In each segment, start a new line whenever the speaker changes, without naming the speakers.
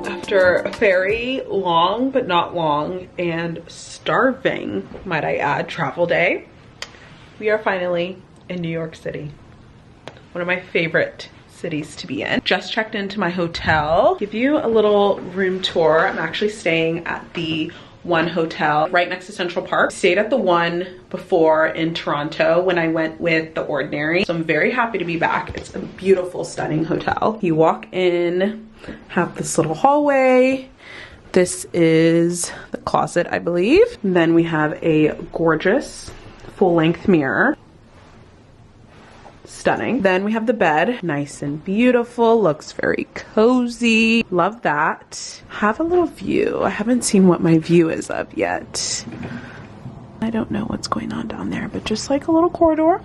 After a very long, but not long, and starving, might I add, travel day, we are finally in New York City. One of my favorite cities to be in. Just checked into my hotel. Give you a little room tour. I'm actually staying at the One Hotel right next to Central Park. Stayed at the one before in Toronto when I went with The Ordinary. So I'm very happy to be back. It's a beautiful, stunning hotel. You walk in, have this little hallway. This is the closet, I believe. And then we have a gorgeous full-length mirror. Stunning. Then we have the bed, nice and beautiful, looks very cozy. Love that. Have a little view. I haven't seen what my view is of yet. I don't know what's going on down there, but just like a little corridor.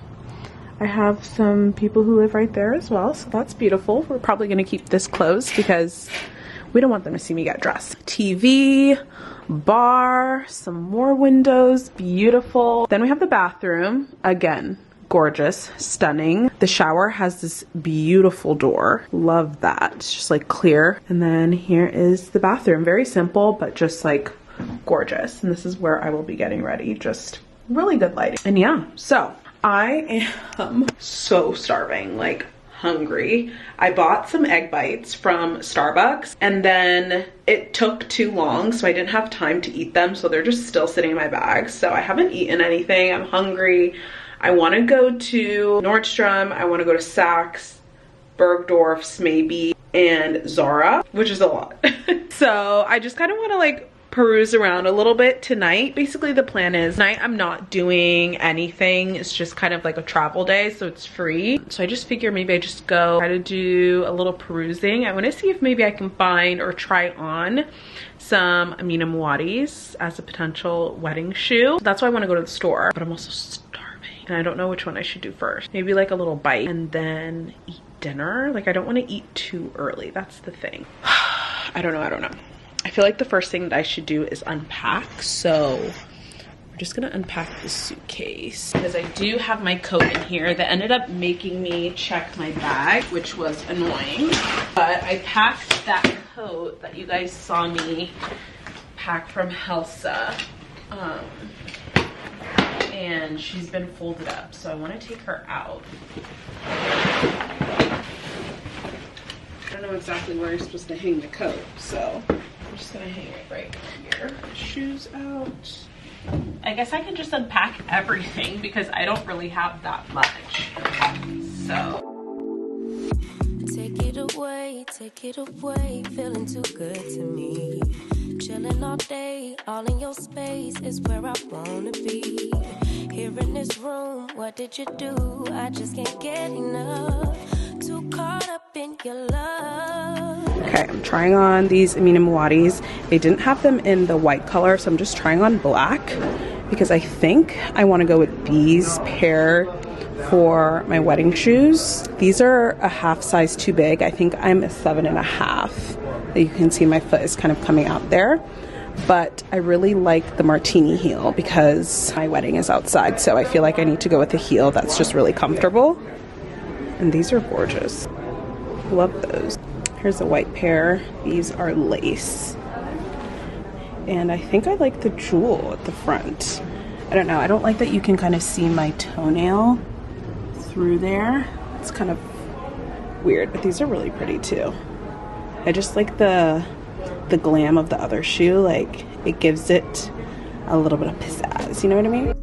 I have some people who live right there as well, so that's beautiful. We're probably gonna keep this closed because we don't want them to see me get dressed. TV, bar, some more windows, beautiful. Then we have the bathroom, again, gorgeous, stunning. The shower has this beautiful door. Love that. It's just like clear. And then here is the bathroom. Very simple, but just like gorgeous. And this is where I will be getting ready. Just really good lighting. And yeah, so I am so starving, like hungry. I bought some egg bites from Starbucks and then it took too long, so I didn't have time to eat them. So they're just still sitting in my bag. So I haven't eaten anything. I'm hungry. I want to go to Nordstrom, I want to go to Saks, Bergdorf's maybe, and Zara, which is a lot. So I just kind of want to like peruse around a little bit tonight. Basically the plan is tonight I'm not doing anything. It's just kind of like a travel day, so it's free. So I just figure maybe I just go try to do a little perusing. I want to see if maybe I can find or try on some Amina Muaddi's as a potential wedding shoe. That's why I want to go to the store, but I'm also starving and I don't know which one I should do first. Maybe like a little bite and then eat dinner. Like I don't want to eat too early. That's the thing. I don't know. I feel like the first thing that I should do is unpack. So we're just gonna unpack this suitcase because I do have my coat in here that ended up making me check my bag, which was annoying. But I packed that coat that you guys saw me pack from Helsa. And she's been folded up, so I want to take her out. I don't know exactly where you're supposed to hang the coat, so I'm just gonna hang it right here. Shoes out. I guess I can just unpack everything because I don't really have that much. So take it away, feeling too good to me. Chilling all day, all in your space is where I wanna be. Here in this room, what did you do? I just can't get enough. Too caught up in your love. Okay, I'm trying on these Amina Muaddi's. They didn't have them in the white color, so I'm just trying on black because I think I want to go with these pair for my wedding shoes. These are a half size too big. I think I'm a 7.5. You can see my foot is kind of coming out there. But I really like the martini heel because my wedding is outside, so I feel like I need to go with a heel that's just really comfortable. And these are gorgeous. Love those. Here's a white pair. These are lace. And I think I like the jewel at the front. I don't know. I don't like that you can kind of see my toenail through there. It's kind of weird, but these are really pretty too. I just like the glam of the other shoe. Like it gives it a little bit of pizzazz, you know what I mean?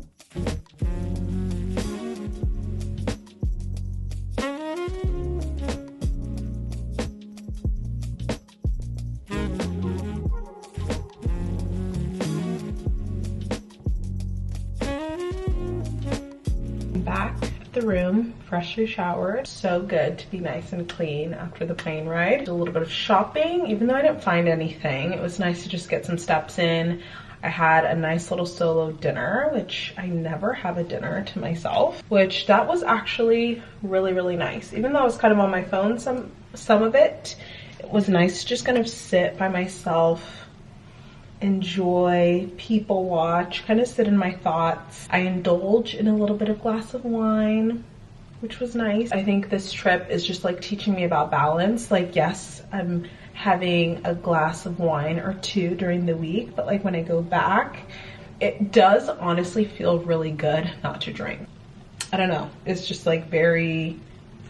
Back at the room, freshly showered. So good to be nice and clean after the plane ride. Did a little bit of shopping, even though I didn't find anything. It was nice to just get some steps in. I had a nice little solo dinner, which I never have a dinner to myself, which that was actually really, really nice. Even though I was kind of on my phone some of it, it was nice to just kind of sit by myself, enjoy, people watch, kind of sit in my thoughts. I indulge in a little bit of glass of wine, which was nice. I think this trip is just like teaching me about balance. Like, yes, I'm having a glass of wine or two during the week, but like when I go back, it does honestly feel really good not to drink. I don't know, it's just like very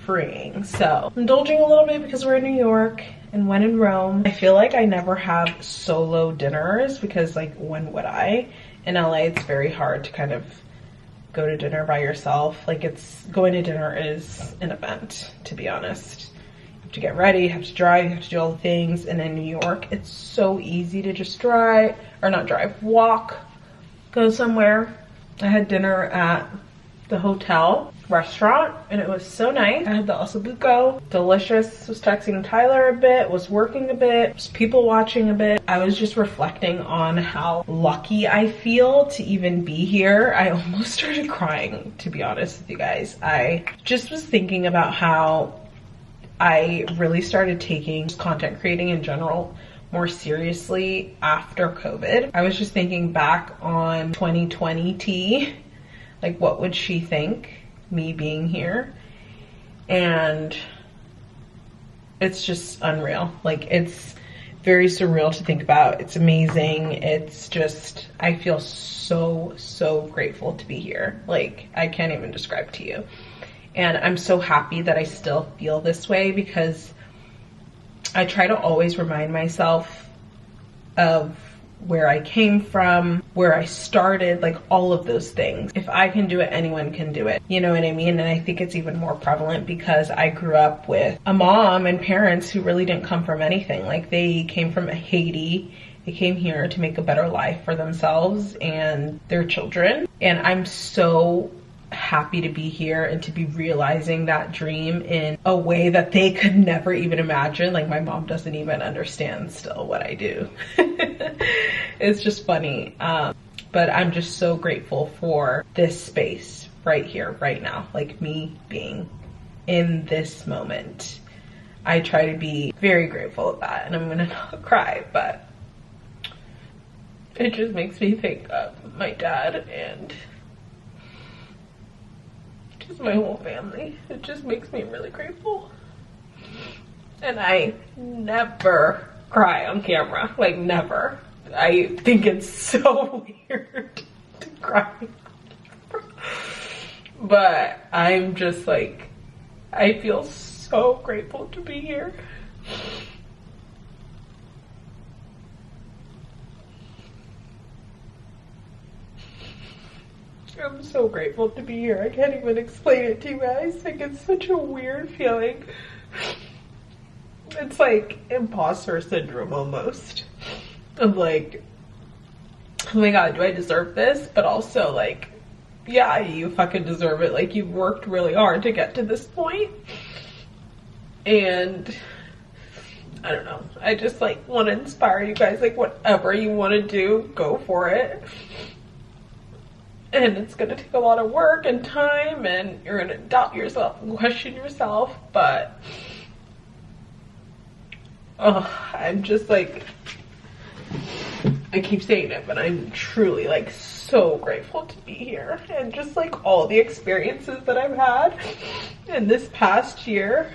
freeing. So indulging a little bit because we're in New York, and when in Rome, I feel like I never have solo dinners because like when would I? In LA, it's very hard to kind of go to dinner by yourself. Like, it's going to dinner is an event, to be honest. You have to get ready, you have to drive, you have to do all the things. And in New York, it's so easy to just walk, go somewhere. I had dinner at the hotel restaurant and it was so nice. I had the ossobuco, delicious. Was texting Tyler a bit, was working a bit, was people watching a bit. I was just reflecting on how lucky I feel to even be here. I almost started crying, to be honest with you guys. I just was thinking about how I really started taking content creating in general more seriously after COVID. I was just thinking back on 2020 T, like what would she think, me being here? And it's just unreal. Like, it's very surreal to think about. It's amazing. It's just, I feel so grateful to be here. Like, I can't even describe to you. And I'm so happy that I still feel this way because I try to always remind myself of where I came from, where I started, like all of those things. If I can do it, anyone can do it. You know what I mean? And I think it's even more prevalent because I grew up with a mom and parents who really didn't come from anything. Like, they came from Haiti. They came here to make a better life for themselves and their children. And I'm so happy to be here and to be realizing that dream in a way that they could never even imagine. Like, my mom doesn't even understand still what I do. It's just funny. But I'm just so grateful for this space right here, right now. Like, me being in this moment. I try to be very grateful of that, and I'm gonna not cry, but it just makes me think of my dad and just my whole family. It just makes me really grateful. And I never cry on camera, like never. I think it's so weird to cry on camera. But I'm just like, I feel so grateful to be here. I'm so grateful to be here. I can't even explain it to you guys. Like, it's such a weird feeling. It's like imposter syndrome almost. Of like, oh my god, do I deserve this? But also like, yeah, you fucking deserve it. Like, you've worked really hard to get to this point. And I don't know. I just like want to inspire you guys. Like, whatever you want to do, go for it. And it's gonna take a lot of work and time, and you're gonna doubt yourself and question yourself, but I'm just like, I keep saying it, but I'm truly like so grateful to be here, and just like all the experiences that I've had in this past year.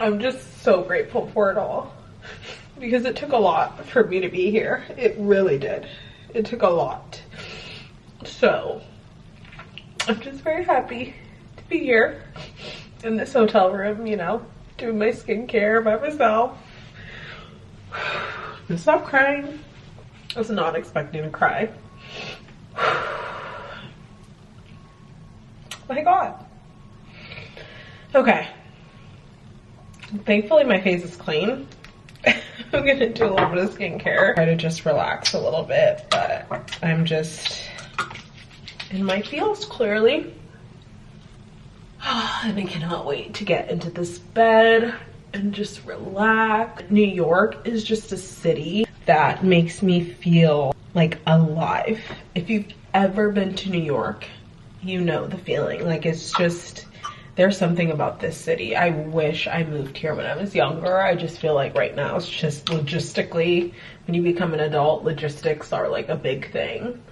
I'm just so grateful for it all. Because it took a lot for me to be here. It really did. It took a lot. So, I'm just very happy to be here in this hotel room, you know, doing my skincare by myself. And stop crying. I was not expecting to cry. My god. Okay. Thankfully my face is clean. I'm gonna do a little bit of skincare. Try to just relax a little bit, but I'm just in my feels clearly. And I cannot wait to get into this bed and just relax. New York is just a city that makes me feel like alive. If you've ever been to New York, you know the feeling. Like, it's just, there's something about this city. I wish I moved here when I was younger. I just feel like right now it's just logistically, when you become an adult, logistics are like a big thing.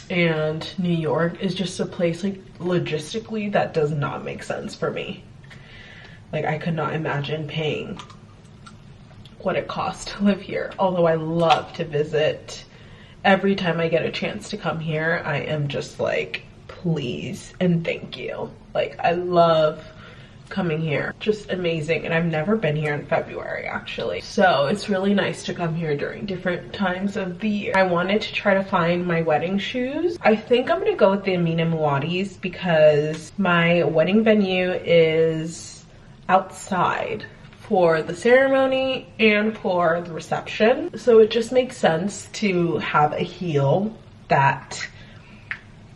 And New York is just a place, like, logistically that does not make sense for me. Like, I could not imagine paying what it costs to live here. Although I love to visit. Every time I get a chance to come here, I am just like, please and thank you. Like, I love coming here. Just amazing. And I've never been here in February, actually. So it's really nice to come here during different times of the year. I wanted to try to find my wedding shoes. I think I'm gonna go with the Amina Muaddi's because my wedding venue is outside for the ceremony and for the reception. So it just makes sense to have a heel that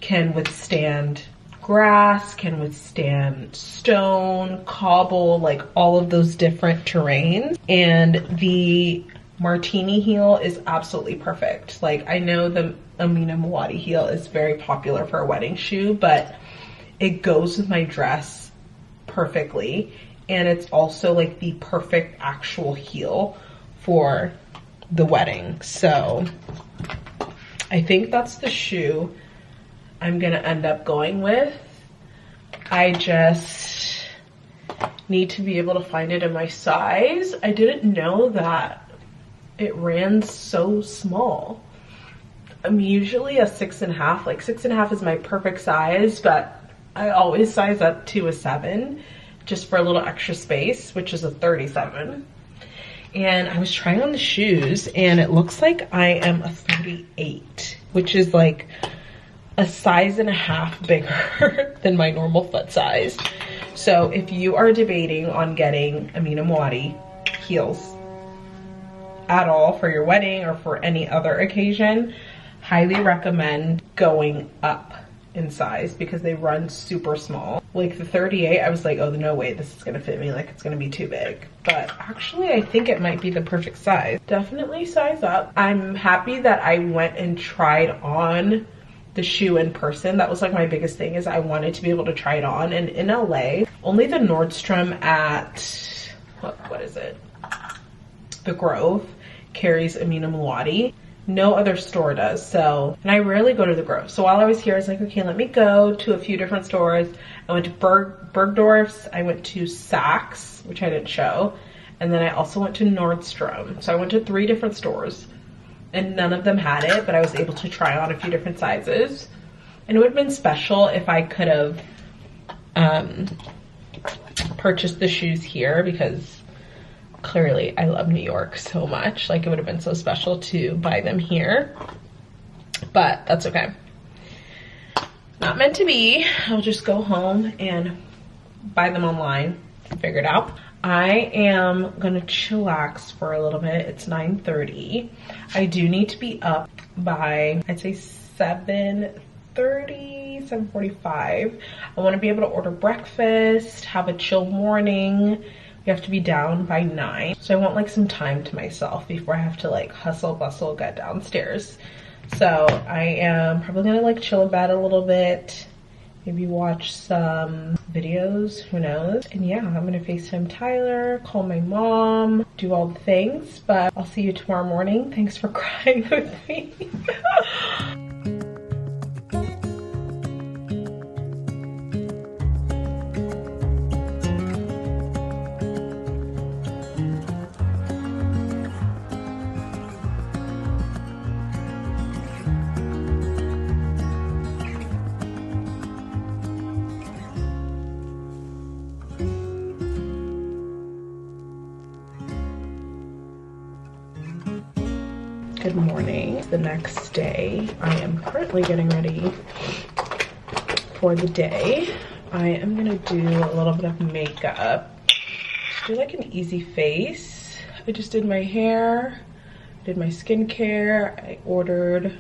can withstand grass, can withstand stone, cobble, like all of those different terrains. And the martini heel is absolutely perfect. Like, I know the Amina Muaddi heel is very popular for a wedding shoe, but it goes with my dress perfectly. And it's also like the perfect actual heel for the wedding. So I think that's the shoe I'm gonna end up going with. I just need to be able to find it in my size. I didn't know that it ran so small. I'm usually a 6.5. Like, 6.5 is my perfect size, but I always size up to a 7 just for a little extra space, which is a 37. And I was trying on the shoes and it looks like I am a 38, which is like a size and a half bigger than my normal foot size. So if you are debating on getting Amina Muaddi heels at all for your wedding or for any other occasion, highly recommend going up in size because they run super small. Like the 38, I was like, oh, no way, this is gonna fit me, like it's gonna be too big. But actually, I think it might be the perfect size. Definitely size up. I'm happy that I went and tried on the shoe in person. That was like my biggest thing, is I wanted to be able to try it on. And in LA, only the Nordstrom at, what is it? The Grove carries Amina Muaddi. No other store does. So, and I rarely go to the Grove. So while I was here, I was like, okay, let me go to a few different stores. I went to Bergdorf's, I went to Saks, which I didn't show. And then I also went to Nordstrom. So I went to 3 different stores and none of them had it, but I was able to try on a few different sizes. And it would have been special if I could have purchased the shoes here, because clearly I love New York so much. Like, it would have been so special to buy them here, but that's okay. Not meant to be. I'll just go home and buy them online, figure it out. I am gonna chillax for a little bit. It's 9:30. I do need to be up by, I'd say 7:30, 7:45. I wanna be able to order breakfast, have a chill morning. We have to be down by 9. So I want like some time to myself before I have to like hustle bustle get downstairs. So I am probably gonna like chill in bed a little bit, maybe watch some videos, who knows. And yeah, I'm gonna FaceTime Tyler, call my mom, do all the things, but I'll see you tomorrow morning. Thanks for crying with me. Good morning. The next day. I am currently getting ready for the day. I am gonna do a little bit of makeup. Just do like an easy face. I just did my hair, did my skincare. I ordered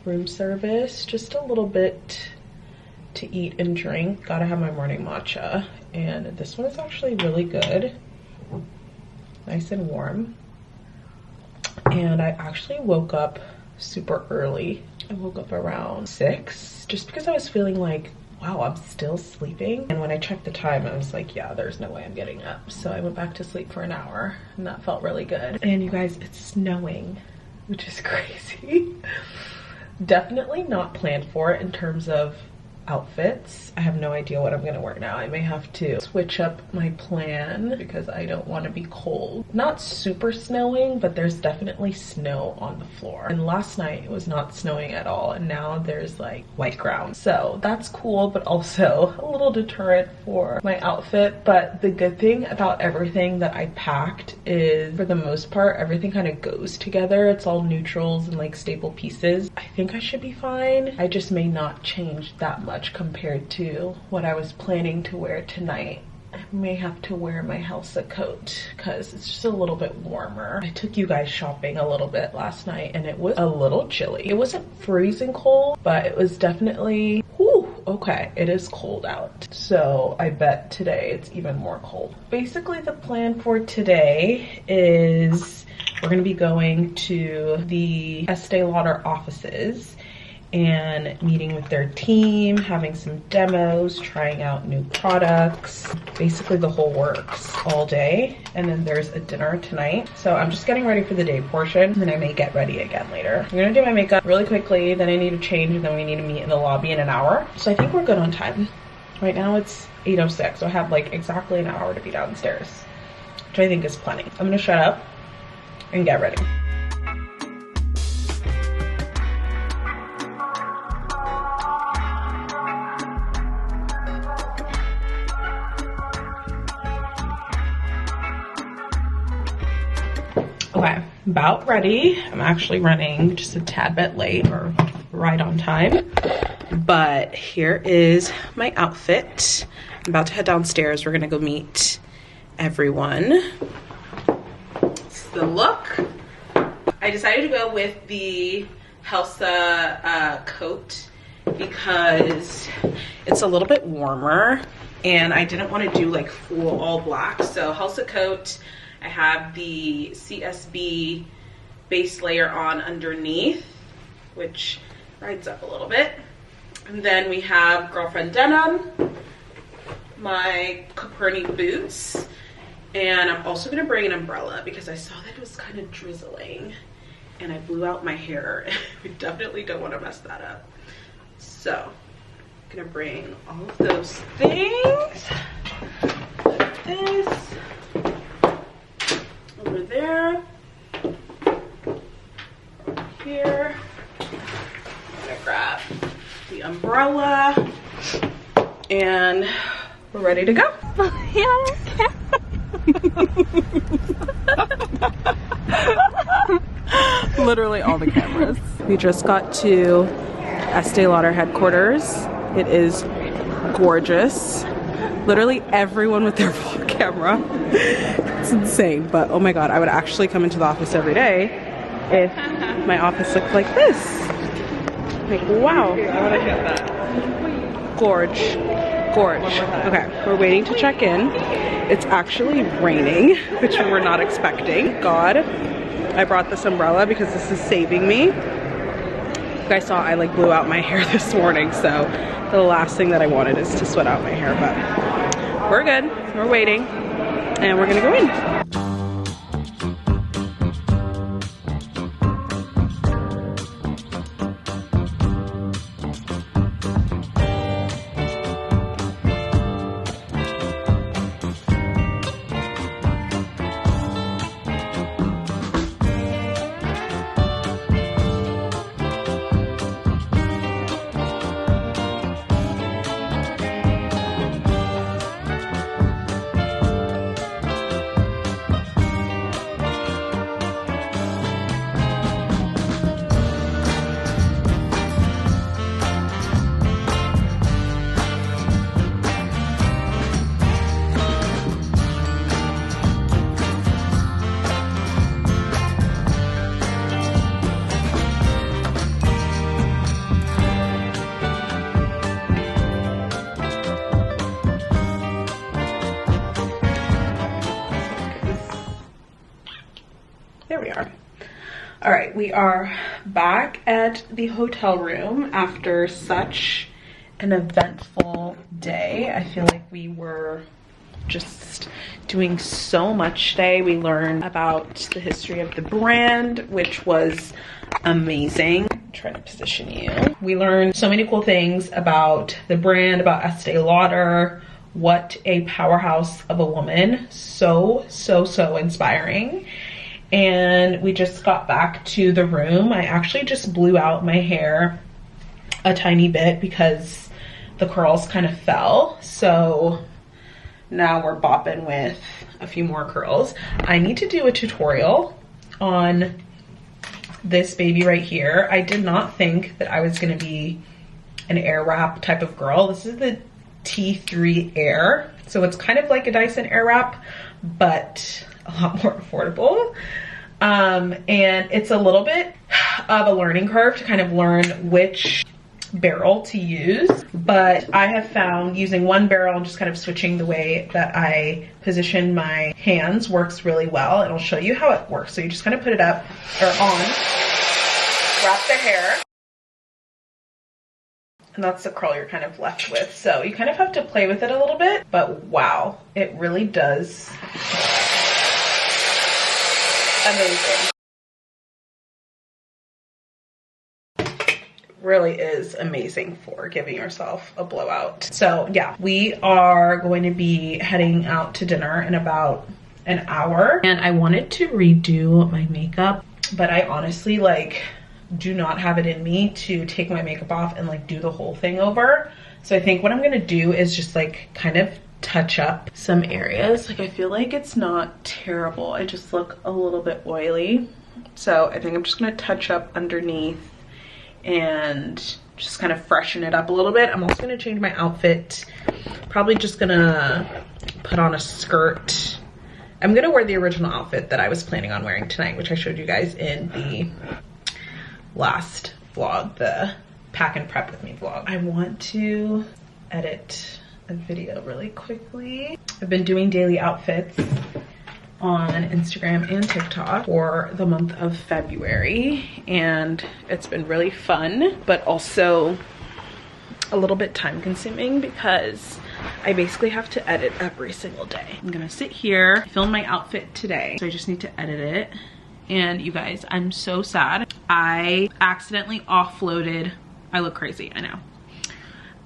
room service, just a little bit to eat and drink. Gotta have my morning matcha. And this one is actually really good. Nice and warm. And I actually woke up super early. I woke up around 6 just because I was feeling like, wow, I'm still sleeping. And when I checked the time, I was like, yeah, there's no way I'm getting up. So I went back to sleep for an hour and that felt really good. And you guys, it's snowing, which is crazy. Definitely not planned for it in terms of outfits. I have no idea what I'm gonna wear now. I may have to switch up my plan because I don't want to be cold. Not super snowing, but there's definitely snow on the floor. And last night it was not snowing at all, and now there's like white ground. So that's cool, but also a little deterrent for my outfit. But the good thing about everything that I packed is, for the most part, everything kind of goes together. It's all neutrals and like staple pieces. I think I should be fine. I just may not change that much compared to what I was planning to wear tonight. I may have to wear my Helsa coat because it's just a little bit warmer. I took you guys shopping a little bit last night and it was a little chilly. It wasn't freezing cold, but it was definitely, whew, okay, it is cold out. So I bet today it's even more cold. Basically the plan for today is we're gonna be going to the Esteé Lauder offices and meeting with their team, having some demos, trying out new products, basically the whole works all day. And then there's a dinner tonight. So I'm just getting ready for the day portion, and then I may get ready again later. I'm gonna do my makeup really quickly, then I need to change, and then we need to meet in the lobby in an hour. So I think we're good on time. Right now it's 8:06, so I have like exactly an hour to be downstairs, which I think is plenty. I'm gonna shut up and get ready. Okay, about ready. I'm actually running just a tad bit late, or right on time. But here is my outfit. I'm about to head downstairs. We're gonna go meet everyone. It's the look. I decided to go with the Helsa coat because it's a little bit warmer and I didn't want to do like full all black. So Helsa coat. I have the CSB base layer on underneath, which rides up a little bit. And then we have Girlfriend denim, my Caperni boots, and I'm also gonna bring an umbrella because I saw that it was kind of drizzling and I blew out my hair. We definitely don't want to mess that up. So I'm gonna bring all of those things, like this. Over there, over here. I'm gonna grab the umbrella and we're ready to go. Literally all the cameras. We just got to Esteé Lauder headquarters. It is gorgeous. Literally everyone with their vlog camera. It's insane, but oh my god, I would actually come into the office every day if my office looked like this. Like, wow. I want to get that. Gorge. Okay, we're waiting to check in. It's actually raining, which we're not expecting. God, I brought this umbrella because this is saving me. You guys saw I like blew out my hair this morning, so the last thing that I wanted is to sweat out my hair, but we're good. We're waiting and we're gonna go in. All right, we are back at the hotel room after such an eventful day. I feel like we were just doing so much today. We learned about the history of the brand, which was amazing. I'm trying to position you. We learned so many cool things about the brand, about Esteé Lauder. What a powerhouse of a woman. So inspiring. And we just got back to the room. I actually just blew out my hair a tiny bit because the curls kind of fell. So now we're bopping with a few more curls. I need to do a tutorial on this baby right here. I did not think that I was gonna be an air wrap type of girl. This is the T3 Air. So it's kind of like a Dyson air wrap, but a lot more affordable. And it's a little bit of a learning curve to kind of learn which barrel to use, but I have found using one barrel and just kind of switching the way that I position my hands works really well, and I'll show you how it works. So you just kind of put it up or on, wrap the hair, and that's the curl you're kind of left with. So you kind of have to play with it a little bit, but wow, it really does amazing. Really is amazing for giving yourself a blowout. So yeah, we are going to be heading out to dinner in about an hour, and I wanted to redo my makeup, but I honestly do not have it in me to take my makeup off and do the whole thing over. So I think what I'm gonna do is just kind of touch up some areas. I feel like it's not terrible. I just look a little bit oily. So I think I'm just gonna touch up underneath and just kind of freshen it up a little bit. I'm also gonna change my outfit. Probably just gonna put on a skirt. I'm gonna wear the original outfit that I was planning on wearing tonight, which I showed you guys in the last vlog, the pack and prep with me vlog. I want to edit a video really quickly. I've been doing daily outfits on Instagram and TikTok for the month of February, and it's been really fun, but also a little bit time consuming because I basically have to edit every single day. I'm gonna sit here, film my outfit today, so I just need to edit it. And you guys, I'm so sad. I accidentally offloaded, I look crazy, I know.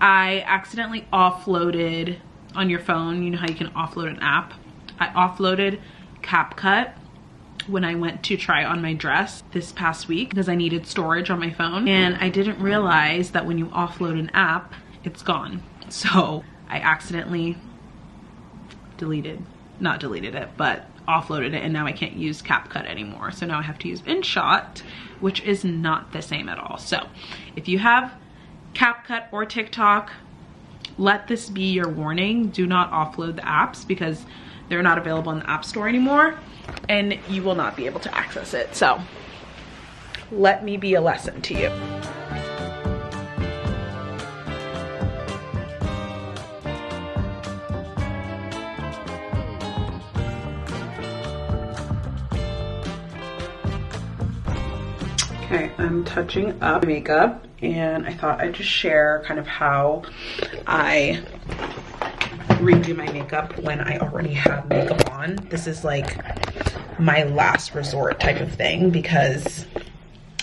I accidentally offloaded on your phone. You know how you can offload an app? I offloaded CapCut when I went to try on my dress this past week because I needed storage on my phone. And I didn't realize that when you offload an app, it's gone. So I accidentally not deleted it, but offloaded it, and now I can't use CapCut anymore. So now I have to use InShot, which is not the same at all. So if you have CapCut or TikTok, let this be your warning. Do not offload the apps because they're not available in the App Store anymore, and you will not be able to access it. So let me be a lesson to you. Okay, I'm touching up makeup, and I thought I'd just share kind of how I redo my makeup when I already have makeup on. This is my last resort type of thing, because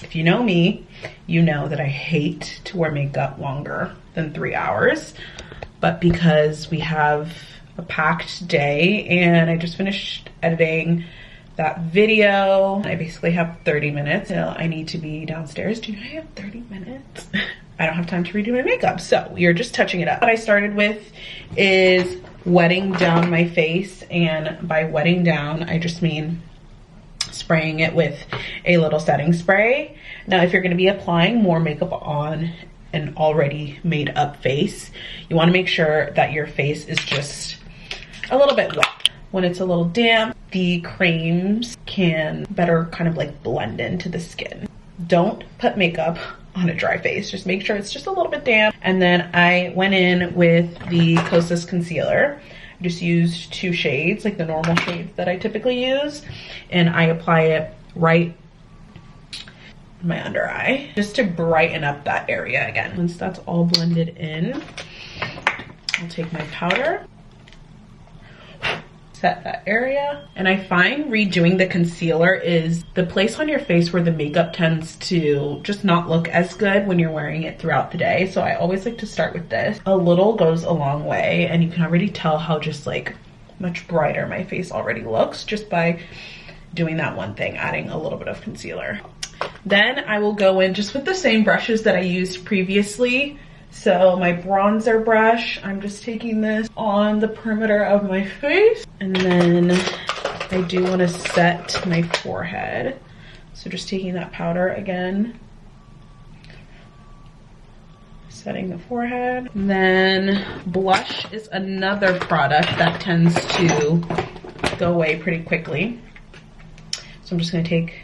if you know me, you know that I hate to wear makeup longer than 3 hours. But because we have a packed day and I just finished editing that video, I basically have 30 minutes. I need to be downstairs. Do you know I have 30 minutes? I don't have time to redo my makeup, so we are just touching it up. What I started with is wetting down my face, and by wetting down, I just mean spraying it with a little setting spray. Now, if you're gonna be applying more makeup on an already made up face, you wanna make sure that your face is just a little bit wet. When it's a little damp, the creams can better kind of blend into the skin. Don't put makeup on a dry face. Just make sure it's just a little bit damp. And then I went in with the Kosas concealer. I just used 2 shades, the normal shades that I typically use. And I apply it right my under eye just to brighten up that area again. Once that's all blended in, I'll take my powder, set that area. And I find redoing the concealer is the place on your face where the makeup tends to just not look as good when you're wearing it throughout the day. So I always like to start with this. A little goes a long way, and you can already tell how just like much brighter my face already looks just by doing that one thing, adding a little bit of concealer. Then I will go in just with the same brushes that I used previously. So my bronzer brush, I'm just taking this on the perimeter of my face. And then I do want to set my forehead. So just taking that powder again, setting the forehead. And then blush is another product that tends to go away pretty quickly. So I'm just going to take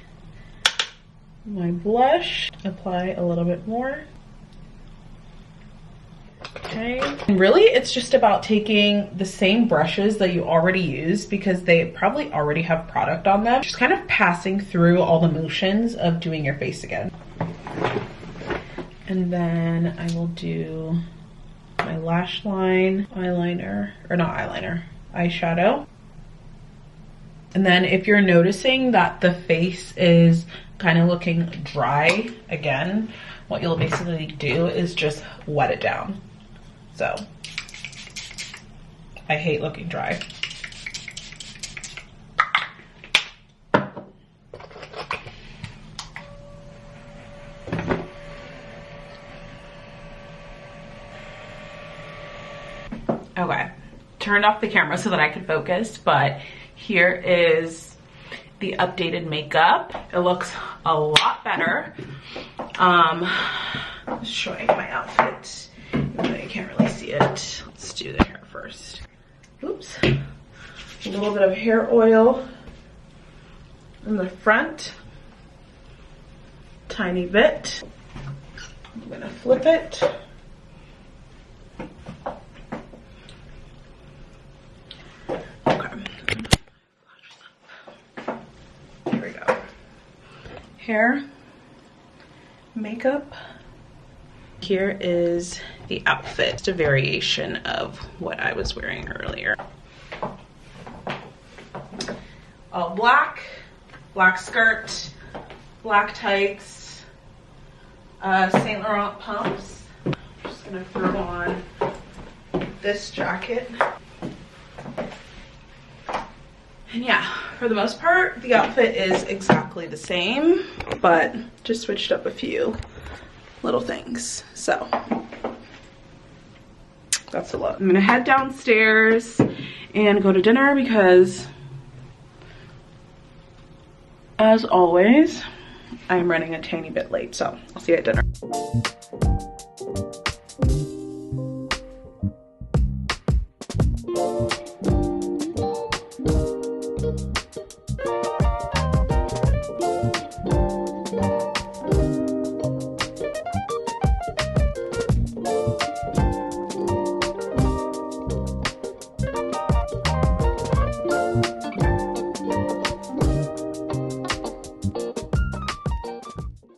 my blush, apply a little bit more. Okay, and really it's just about taking the same brushes that you already used because they probably already have product on them. Just kind of passing through all the motions of doing your face again. And then I will do my lash line, eyeliner, or not eyeliner, eyeshadow. And then if you're noticing that the face is kind of looking dry again, what you'll basically do is just wet it down. So I hate looking dry. Okay, turned off the camera so that I could focus, but here is the updated makeup. It looks a lot better. Just showing my outfit. Even though you can't really see it. Let's do the hair first. Oops. A little bit of hair oil in the front. Tiny bit. I'm gonna flip it. Okay. Here we go. Hair, makeup. Here is the outfit. It's a variation of what I was wearing earlier. All black, black skirt, black tights, Saint Laurent pumps. I'm just gonna throw on this jacket. And yeah, for the most part, the outfit is exactly the same, but just switched up a few little things. So that's a lot. I'm gonna head downstairs and go to dinner because, as always, I'm running a tiny bit late. So I'll see you at dinner.